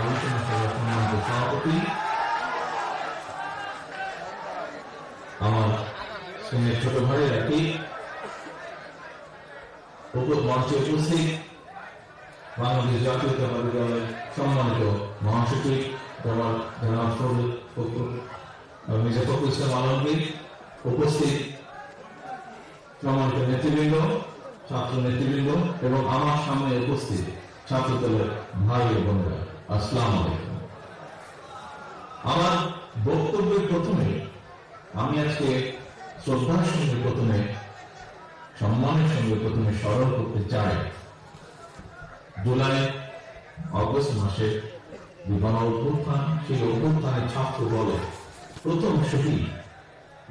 সভাপতি, আমার স্নেহের ছোট ভাই রাকি, মঞ্চে উপস্থিত বাংলাদেশ জাতীয়তাবাদী দলের সম্মানিত মহাসচিব মির্জা ফখরুল ইসলাম আলমগীর, উপস্থিত সম্মানিত নেতৃবৃন্দ, ছাত্র নেতৃবৃন্দ এবং আমার সামনে উপস্থিত ছাত্র দলের ভাই ও বোনেরা, আসসালামু আলাইকুম। আমার বক্তব্যের প্রথমে আমি আজকে শ্রদ্ধার সঙ্গে প্রথমে সম্মানের সঙ্গে প্রথমে স্মরণ করতে চাই জুলাই অগস্ট মাসে গণ অভ্যুত্থান, সেই অভ্যুত্থানের ছাত্র দলে প্রথম শহীদ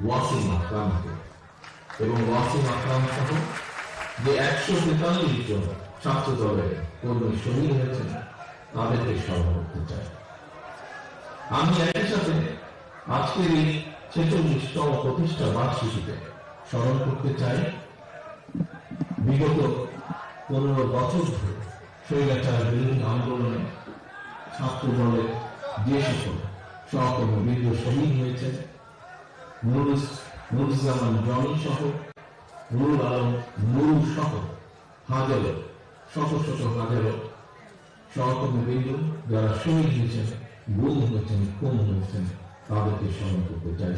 ওয়াসিম আকরামকে এবং ওয়াসিম আকরাম সহ যে 143 জন ছাত্র দলের কর্মী শহীদ হয়েছেন তাদেরকে স্মরণ করতে চাই। আমি একই সাথে আজকের এই 46তম প্রতিষ্ঠা বার্ষিকীতে স্মরণ করতে চাই বিগত 15 বছর ধরে স্বৈরাচার বিরোধী আন্দোলনে ছাত্র দলের যে সকল সহকর্মীবৃন্দ শহীদ হয়েছেন, নুরুজ্জামান জনি সহ, নুরুল আলম নুরু সহ হাজারো শত শত হাজারো সহকর্মীবৃন্দ যারা শহীদ হয়েছেন, গুম হয়েছেন, খুন হয়েছেন, তাদেরকে স্মরণ করতে চাই।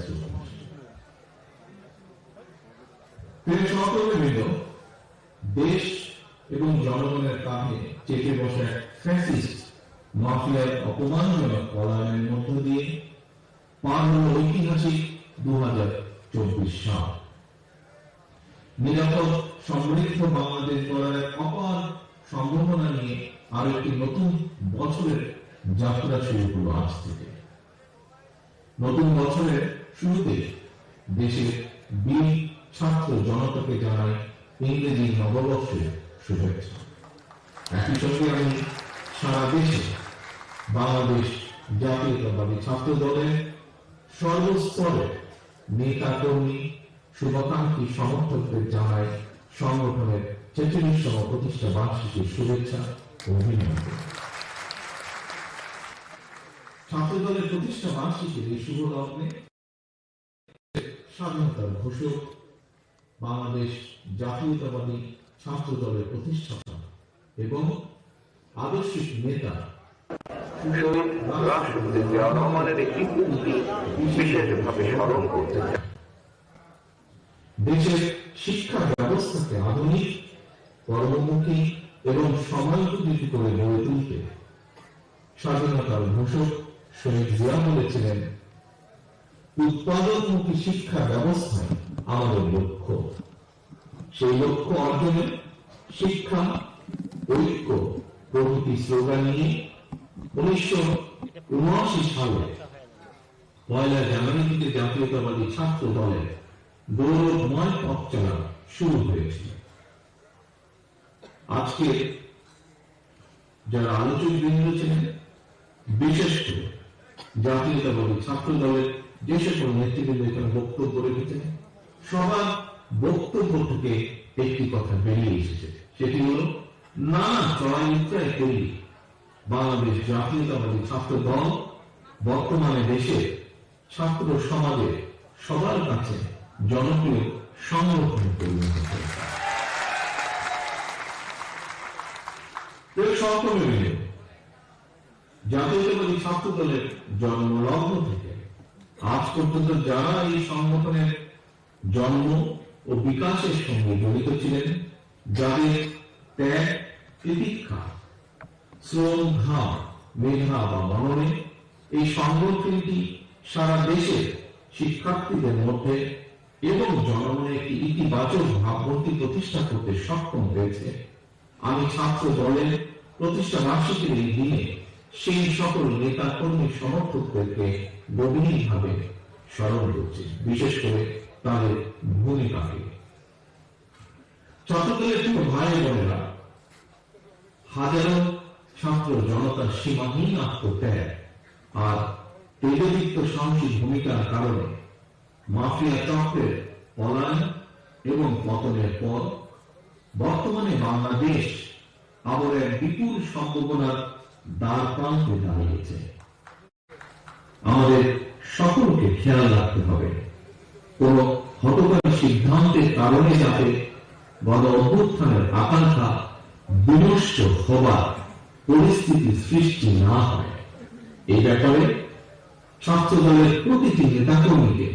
প্রিয় সহকর্মীবৃন্দ, দেশ এবং জনগণের কাঁধে চেপে বসে ফ্যাসিস্ট মাফিয়ার অপমানজনক পলায়নের মধ্য দিয়ে পার হল ঐতিহাসিক 2024 সাল। নিরাপদ সমৃদ্ধ বাংলাদেশ গড়ার অপার সম্ভাবনা নিয়ে আর একটি নতুন বছরের যাত্রা শুরু হলো আজ থেকে। নতুন বছরের শুরুতে দেশের বীর ছাত্র জনতাকে জানাই ইংরেজি নববর্ষের শুভেচ্ছা। একই সঙ্গে আমি সারা দেশে বাংলাদেশ জাতীয়তাবাদী ছাত্র দলের সর্বস্তরে নেতা কর্মী, শুভাকাঙ্ক্ষী সমর্থকদের জানাই সংগঠনের 46তম প্রতিষ্ঠা বার্ষিকীর শুভেচ্ছা ও অভিনন্দন। ছাত্র দলের প্রতিষ্ঠা বার্ষিকীর এই শুভ লগ্নে স্বাধীনতার ঘোষক বাংলাদেশ জাতীয়তাবাদী ছাত্র দলের প্রতিষ্ঠাতা এবং আদর্শিক নেতা রাষ্ট্রপতি জিয়া রহমানের একটি উক্তি বিশেষভাবে স্মরণ করতে চাই। দেশের শিক্ষা ব্যবস্থাকে আধুনিক, কর্মমুখী এবং সময়োপযোগী করে গড়ে তুলতে স্বাধীনতার ঘোষক শহীদ জিয়া বলেছিলেন, উৎপাদনমুখী শিক্ষা ব্যবস্থায় আমাদের লক্ষ্য। সেই লক্ষ্য অর্জনে শিক্ষা, ঐক্য প্রভৃতি স্লোগান নিয়ে 1979 সালে 1 জানুয়ারি থেকে জাতীয়তাবাদী ছাত্র দলের গৌরবময় পথ চলা শুরু হয়েছিল। আজকে যারা আলোচক বৃন্দ ছিলেন, বিশেষ করে জাতীয়তাবাদী ছাত্র দলের যে সকল নেতৃবৃন্দ এখানে বক্তব্য রেখেছেন, সবার বক্তব্য থেকে একটি কথা বেরিয়ে এসেছে, সেটি হল না চড়াই উত্তরায় করি বাংলাদেশ জাতীয়তাবাদী ছাত্র দল বর্তমানে দেশে ছাত্র সমাজে সবার কাছে জনপ্রিয় সংগঠন পরিণত হয়েছে। জাতীয়তাবাদী ছাত্র দলের জন্মলগ্ন থেকে আজ পর্যন্ত যারা এই সংগঠনের জন্ম ও বিকাশের সঙ্গে জড়িত ছিলেন, যাদের ত্যাগ, তিতিক্ষা, শ্রম, ঘাম, মেধা বা মননে এই সংগঠনটি সারা দেশের শিক্ষার্থীদের মধ্যে এবং জনগণের একটি ইতিবাচক ভাবমূর্তি প্রতিষ্ঠা করতে সক্ষম হয়েছে, আমি ছাত্র দলের প্রতিষ্ঠা বার্ষিকীর এই দিনে সেই সকল নেতা কর্মী সমর্থকদেরকে গভীরভাবে স্মরণ করছি, বিশেষ করে তাদের ভূমিকাকে। ছাত্রদলের ছোট ভাই বোনেরা, হাজারো ছাত্র জনতার সীমাহীন আত্মত্যাগ আর তেজদীপ্ত সাহসী ভূমিকার কারণে মাফিয়া চক্রের পলায়ন এবং পতনের পর বর্তমানে বাংলাদেশ আবার এক বিপুল সম্ভাবনার দ্বার প্রান্তে দাঁড়িয়েছে। আমাদের সকলকে খেয়াল রাখতে হবে কোন হঠকারী সিদ্ধান্তের কারণে যাতে গণ অভ্যুত্থানের আকাঙ্ক্ষা বিনষ্ট হবার পরিস্থিতি সৃষ্টি না হয়। এই ব্যাপারে ছাত্র দলের প্রতিটি নেতাকর্মীকে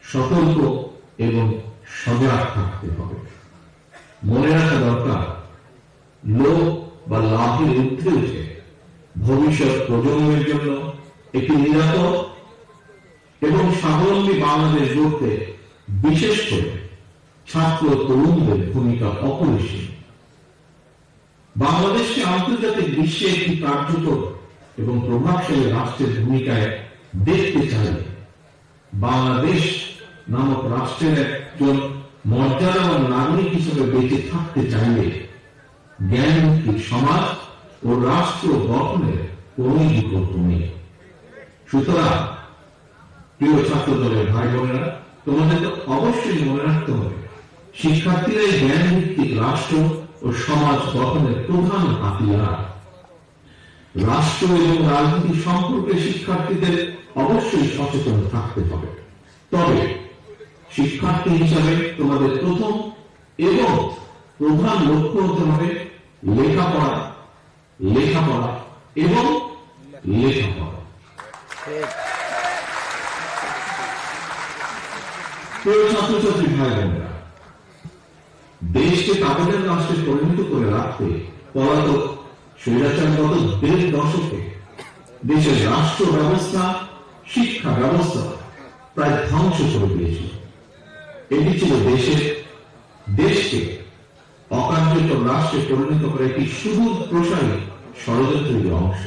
সতর্ক এবং সজাগ থাকতে হবে। মনে রাখা দরকার, লোভ বা লাভের ঊর্ধ্বে উঠে ভবিষ্যৎ প্রজন্মের জন্য একটি নিরাপদ এবং স্বাবলম্বী বাংলাদেশ গড়তে বিশেষ করে ছাত্র তরুণদের ভূমিকা অপরিসীম। বাংলাদেশকে আন্তর্জাতিক বিশ্বে একটি কার্যকর এবং প্রভাবশালী রাষ্ট্রের ভূমিকায় দেখতে চাইলে, বাংলাদেশ নামক রাষ্ট্রের একজন মর্যাদাবান নাগরিক হিসেবে বেঁচে থাকতে চাইলে জ্ঞানভিত্তিক সমাজ ও রাষ্ট্র গঠনের কোন বিকল্প নেই। সুতরাং প্রিয় ছাত্র দলের ভাই বোনেরা, তোমাদের তো অবশ্যই মনে রাখতে হবে, শিক্ষার্থীরাই জ্ঞানভিত্তিক রাষ্ট্র ও সমাজ গঠনের প্রধান হাতিয়ার। রাষ্ট্র এবং রাজনীতি সম্পর্কে শিক্ষার্থীদের অবশ্যই সচেতন থাকতে হবে। তবে শিক্ষার্থী হিসাবে তোমাদের প্রথম এবং প্রধান লক্ষ্য হতে হবে লেখাপড়া, লেখাপড়া এবং লেখাপড়া। প্রিয় ছাত্রছাত্রী ভাই বোনেরা, দেশকে কাগজের রাষ্ট্রে পরিণত করে রাখতে পলাতক স্বৈরাচার গত 1.5 দশকে দেশের রাষ্ট্র ব্যবস্থা, শিক্ষা ব্যবস্থা প্রায় ধ্বংস করে দিয়েছিল। এটি ছিল দেশকে অকার্যকর রাষ্ট্রে পরিণত করে একটি সুদূর প্রসারী ষড়যন্ত্রের অংশ।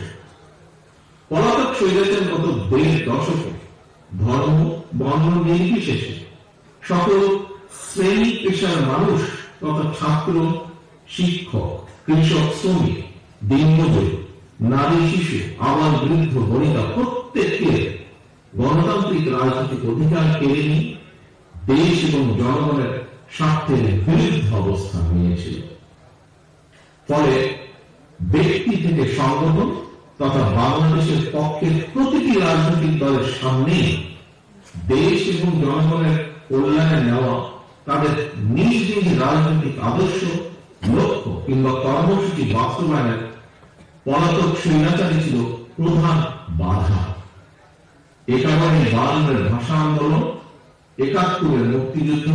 পলাতক স্বৈরাচার গত 1.5 দশকে ধর্ম বর্ণ নির্বিশেষে সকল শ্রেণী পেশার মানুষ তথা ছাত্র, শিক্ষক, কৃষক, শ্রমিক, দিনমজুর, নারী, শিশু, আবাল, বৃদ্ধ, বনিতা প্রত্যেককে গণতান্ত্রিক রাজনৈতিক অধিকার কেড়ে নিয়ে দেশ এবং জনগণের স্বার্থের বিরুদ্ধে অবস্থান নিয়েছিল। ফলে ব্যক্তি থেকে সংগঠন তথা বাংলাদেশের পক্ষে প্রতিটি রাজনৈতিক দলের সামনে দেশ এবং জনগণের কল্যাণে নেওয়া তাদের নিজ নিজ রাজনৈতিক আদর্শ, লক্ষ্য কিংবা কর্মসূচি বাস্তবায়নের পলাতক স্বৈরাচারী ছিল প্রধান বাধা। এ কারণে 52-এর ভাষা আন্দোলন, 71-এর মুক্তিযুদ্ধ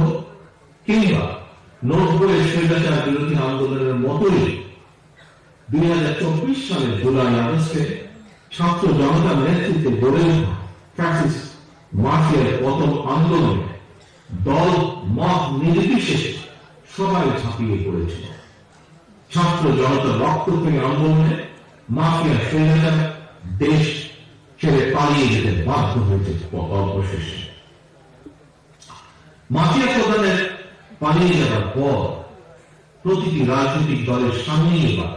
কিংবা 90-এর স্বৈরাচার বিরোধী আন্দোলনের মতোই 2024 সালের জুলাই আগস্টে ছাত্র জনতার নেতৃত্বে গড়ে ওঠা ফ্যাসিস্ট মাফিয়ার পতন আন্দোলনে দল মত নির্বিশেষে সবাই ঝাঁপিয়ে পড়েছিল। ছাত্র জনতার রক্ত থেকে আন্দোলনে মাফিয়া স্বৈরাচার দেশ ছেড়ে পালিয়ে যেতে বাধ্য হয়েছে অবশেষে। মাফিয়া প্রধানের পালিয়ে যাওয়ার পর প্রতিটি রাজনৈতিক দলের সামনে এবার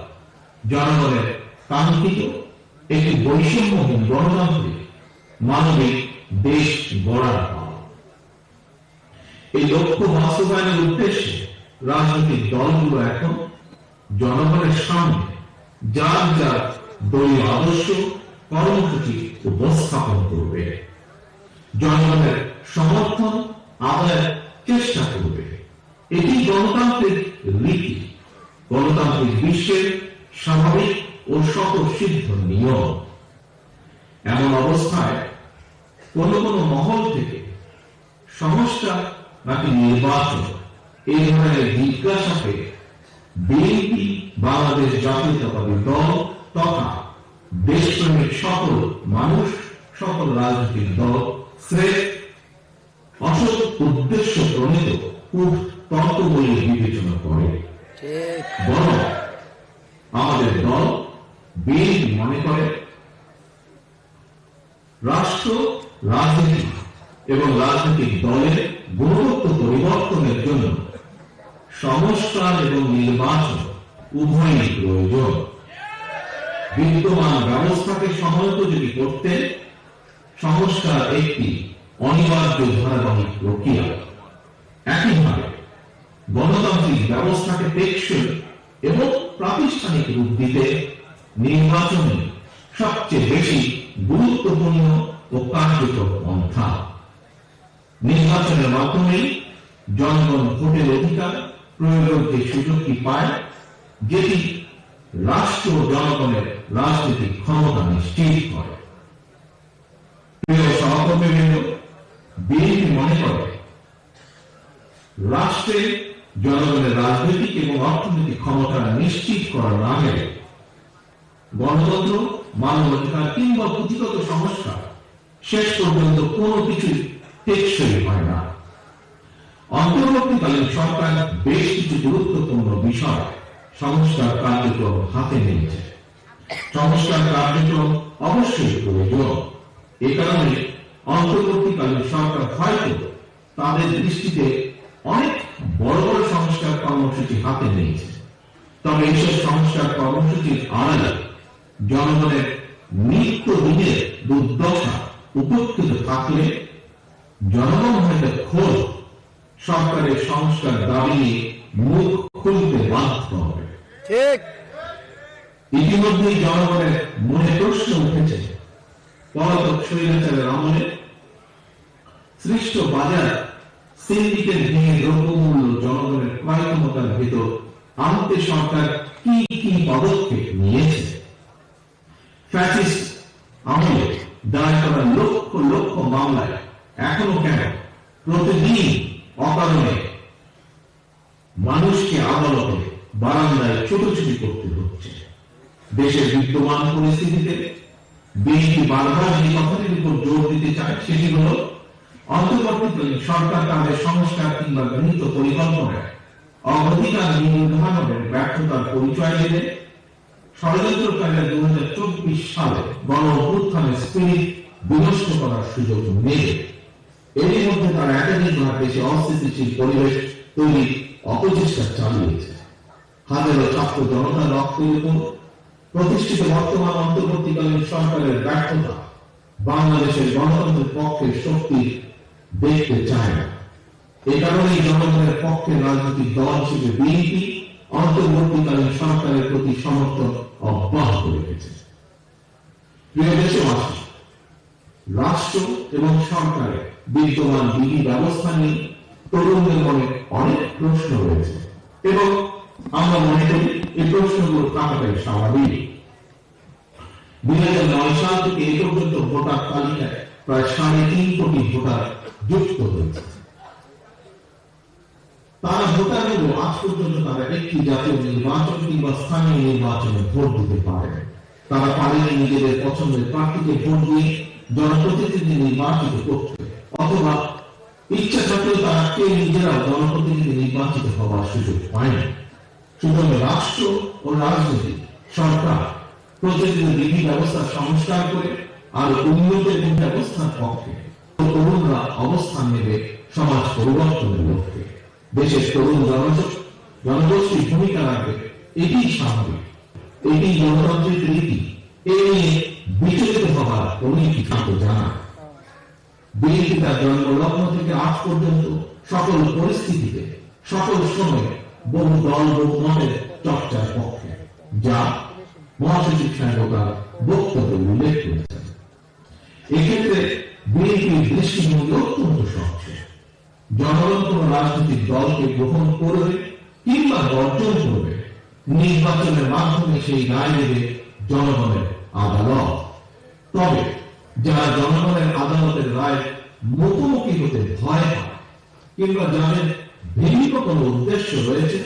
জনগণের কাঙ্ক্ষিত একটি বৈষম্যহীন গণতান্ত্রিক মানবিক দেশ গড়ার পাওয়া। এই লক্ষ্য বাস্তবায়নের উদ্দেশ্যে রাজনৈতিক দলগুলো এখন জনগণের সামনে যার যার দলীয় আদর্শ, কর্মসূচি উপস্থাপন করবে, জনগণের সমর্থন আদায়ের চেষ্টা করবে। এটি গণতান্ত্রিক রীতি, গণতান্ত্রিক বিশ্বের স্বাভাবিক ও স্বতঃসিদ্ধ নিয়ম। এমন অবস্থায় কোন কোন মহল থেকে সংস্কার নাকি নির্বাচন এই ধরনের জিজ্ঞাসাকে বিএনপি, বাংলাদেশ জাতীয়তাবাদী দল তথা দেশপ্রেমিক সকল মানুষ, সকল রাজনৈতিক দল স্রেফ অসৎ উদ্দেশ্য প্রণীত তর্ক বলে বিবেচনা করে। বরং আমাদের দল বিএনপি মনে করে রাষ্ট্র, রাজনীতি এবং রাজনৈতিক দলের গুণগত পরিবর্তনের জন্য সংস্কার এবং নির্বাচন উভয়ই প্রয়োজন। বিদ্যমান ব্যবস্থাকে সময়োপযোগী করতে সংস্কার একটি অনিবার্য ধারাবাহিক প্রক্রিয়া। একইভাবে গণতান্ত্রিক ব্যবস্থাকে টেকসই এবং প্রাতিষ্ঠানিক রূপ দিতে নির্বাচনে সবচেয়ে বেশি গুরুত্বপূর্ণ ও কার্যকর পন্থা। নির্বাচনের মাধ্যমে জনগণ ভোটের অধিকার প্রয়োগের যে সুযোগটি পায়, যেটি রাষ্ট্র ও জনগণের রাজনৈতিক ক্ষমতা নিশ্চিত করে। প্রিয় সহকর্মীবৃন্দ, বিএনপি মনে করে রাষ্ট্রের জনগণের রাজনৈতিক এবং অর্থনৈতিক ক্ষমতা নিশ্চিত করার নামে গণতন্ত্র, মানবাধিকার কিংবা পুঁথিগত সংস্কার শেষ পর্যন্ত কোনো কিছু টেকসই হয় না। অন্তর্বর্তীকালীন সরকার বেশ কিছু গুরুত্বপূর্ণ বিষয় সংস্কার কার্যক্রম হাতে নিয়েছে। সংস্কার কার্যক্রম অবশ্যই প্রয়োজন। এ কারণে অন্তর্বর্তীকালীন সরকার হয়তো তাদের দৃষ্টিতে অনেক বড় বড় সংস্কার কর্মসূচি হাতে নিয়েছে। তবে এইসব সংস্কার কর্মসূচির আড়ালে জনগণের নিত্যদিনের দুর্দশা উপেক্ষিত থাকলে জনগণ হয়তো খোদ সরকারের সংস্কার দাবি নিয়ে মুখ খুলতে বাধ্য হবে। ঠিক। ইতিমধ্যেই জনগণের মনে প্রশ্ন উঠেছে, পলাতক স্বৈরাচারের আমলে সৃষ্ট বাজার সিন্ডিকেট ভেঙে দ্রব্যমূল্য জনগণের ক্রয় ক্ষমতার ভেতর আনতে সরকার কি কি পদক্ষেপ নিয়েছে। ফ্যাসিস্ট আমলে দায়ের করা লক্ষ লক্ষ মামলায় এখনো কেন প্রতিদিন অকারণে মানুষকে আদালতে বারান্দায় ছোটাছুটি করতে হচ্ছে। দেশের বিদ্যমান পরিস্থিতিতে বিএনপি বারবার যে কথাটির উপর জোর দিতে চায় সেটি হল, অন্তর্বর্তীকালীন সরকার তাদের সংস্কার কিংবা গৃহীত পরিকল্পনায় অগ্রাধিকার নির্ধারণের ব্যর্থতার পরিচয় দিলে ষড়যন্ত্রকারীরা 2024 সালে গণ অভ্যুত্থানের স্পিরিট বিনষ্ট করার সুযোগ নেবে। এরই মধ্যে তারা একাধিকবার দেশে অস্থিতিশীল পরিবেশ তৈরির অপচেষ্টা চালিয়েছে। হাজারো ছাত্র জনতার রক্তের উপর প্রতিষ্ঠিত বর্তমান অন্তর্বর্তীকালীন সরকারের ব্যর্থতা বাংলাদেশের গণতন্ত্রের পক্ষের শক্তি দেখতে চায় না। এ কারণেই জনগণের পক্ষের রাজনৈতিক দল হিসেবে বিএনপি অন্তর্বর্তীকালীন সরকারের প্রতি সমর্থন অব্যাহত রেখেছে। প্রিয় দেশবাসী, রাষ্ট্র এবং সরকারের বিদ্যমান বিধি ব্যবস্থা নিয়ে তরুণদের মনে অনেক প্রশ্ন রয়েছে এবং আমরা মনে করি এই প্রশ্নগুলো থাকাটাই স্বাভাবিক। 2009 সাল থেকে এ পর্যন্ত ভোটার তালিকায় প্রায় 3.5 কোটি ভোটার যুক্ত হয়েছে। তারা ভোটার হলেও আজ পর্যন্ত তারা একটি জাতীয় নির্বাচন কিংবা স্থানীয় নির্বাচনে ভোট দিতে পারে। তারা পারেনি নিজেদের পছন্দের প্রার্থীকে ভোট দিয়ে জনপ্রতিনিধি নির্বাচিত করতে, অথবা ইচ্ছা থাকলেও তারা কেউ নিজেরাও জনপ্রতিনিধি নির্বাচিত হওয়ার সুযোগ পায়নি। সুতরাং রাষ্ট্র ও রাজনীতি সরকার প্রচলিত বিধি ব্যবস্থা সংস্কার করে আর উন্নত এবং ব্যবস্থার পক্ষে তরুণরা অবস্থান নেবে সমাজ পরিবর্তনের লক্ষ্যে। দেশের তরুণ জনগোষ্ঠীর ভূমিকা রাখবে, এটি স্বাভাবিক, এটি গণতান্ত্রিক রীতি। এই নিয়ে বিচলিত হওয়ার কোন কিছু জানা। বিএনপি তার জন্মলগ্ন থেকে আজ পর্যন্ত সকল পরিস্থিতিতে সকল সময়ে বহু দল বহু মতের চর্চার পক্ষে, যা মহাসচিব সাহেব তার বক্তব্যে উল্লেখ করেছেন। এক্ষেত্রে বিএনপির দৃষ্টিভঙ্গি অত্যন্ত স্বচ্ছ। জনগণ কোন রাজনৈতিক দলকে গ্রহণ করবে কিংবা বর্জন করবে, নির্বাচনের মাধ্যমে সেই রায় দেবে জনগণের আদালত। তবে যারা জনগণের আদালতের রায় মুখোমুখি হতে ভয় পায় কিংবা যাদের ভিন্ন কোন উদ্দেশ্য রয়েছে,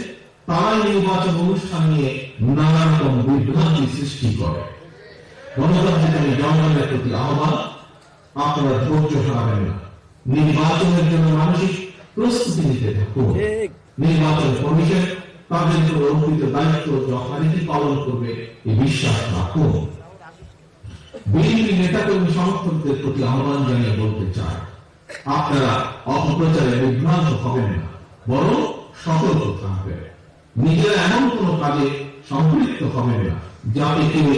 তারাই নির্বাচন অনুষ্ঠান নিয়ে নানা রকম বিভ্রান্তি সৃষ্টি করে। গণতান্ত্রিক জনগণের প্রতি আহ্বান, আপনারা ধৈর্য হারাবেন না। নির্বাচনের জন্য মানসিক প্রস্তুতি নিতে থাকুন। নির্বাচন কমিশন তাদের জন্য অর্পিত দায়িত্ব যথারীতি পালন করবে এই বিশ্বাস রাখুন। বিএনপি নেতাকর্মী সমর্থকদের প্রতি আহ্বান জানিয়ে বলতে চায়, আপনারা অপপ্রচারে বিভ্রান্ত হবেন না, বরং সতর্ক থাকবেন। নিজেরা এমন কোন কাজে সম্পৃক্ত হবেন না যাতে কেউ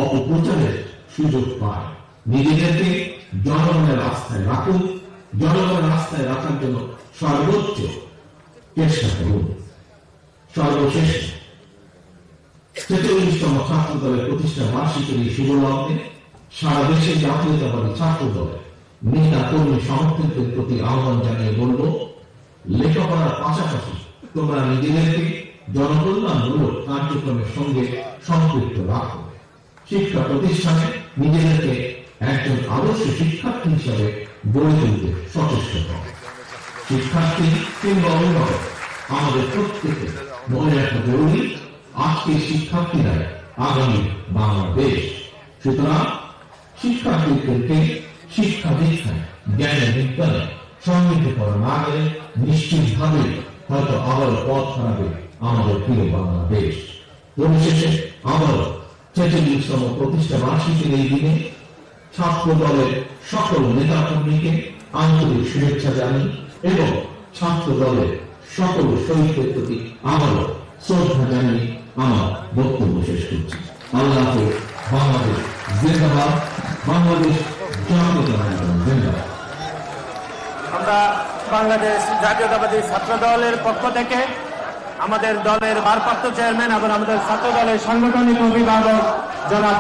অপপ্রচারের সুযোগ পায়। নিজেদেরকে জনগণের আস্থায় রাখুন, জনগণের আস্থায় রাখার জন্য সর্বোচ্চ চেষ্টা করুন। সর্বশেষ 46তম ছাত্র দলের প্রতিষ্ঠা বার্ষিকীর এই শুভ লগ্নে সারা দেশে জাতীয়তাবাদী ছাত্র দলের নেতা কর্মী সমর্থকদের প্রতি আহ্বান জানিয়ে বলব, লেখাপড়ার পাশাপাশি তোমরা নিজেদেরকে জনকল্যাণমূলক কার্যক্রমের সঙ্গে সম্পৃক্ত রাখো। শিক্ষা প্রতিষ্ঠানে নিজেদেরকে একজন আদর্শ শিক্ষার্থী হিসাবে গড়ে তুলতে সচেষ্ট হবে। শিক্ষার্থী কিংবা অভিভাবক, আমাদের প্রত্যেকে মনে রাখা জরুরি, আজকের শিক্ষার্থীরা আগামী বাংলাদেশ। সুতরাং শিক্ষার্থীদেরকে শিক্ষা দীক্ষায় জ্ঞানে বিজ্ঞানে সমৃদ্ধ করা না গেলে নিশ্চিতভাবে হয়তো আবারও পথ হারাবে আমাদের প্রিয় বাংলাদেশ। পরিশেষে আবারও 46তম প্রতিষ্ঠা বার্ষিকীর এই দিনে ছাত্র দলের সকল নেতা কর্মীকে আন্তরিক শুভেচ্ছা জানাই এবং ছাত্র দলের সকল শহীদদের প্রতি আবারও শ্রদ্ধা জানিয়ে আমার বক্তব্য শেষ করছি। আল্লাহ হাফেজ। বাংলাদেশ জিন্দাবাদ। বাংলাদেশ জাতীয়তাবাদী দল জিন্দাবাদ। আমরা বাংলাদেশ জাতীয়তাবাদী ছাত্র দলের পক্ষ থেকে আমাদের দলের ভারপ্রাপ্ত চেয়ারম্যান এবং আমাদের ছাত্র দলের সাংগঠনিক অভিভাবক জনাব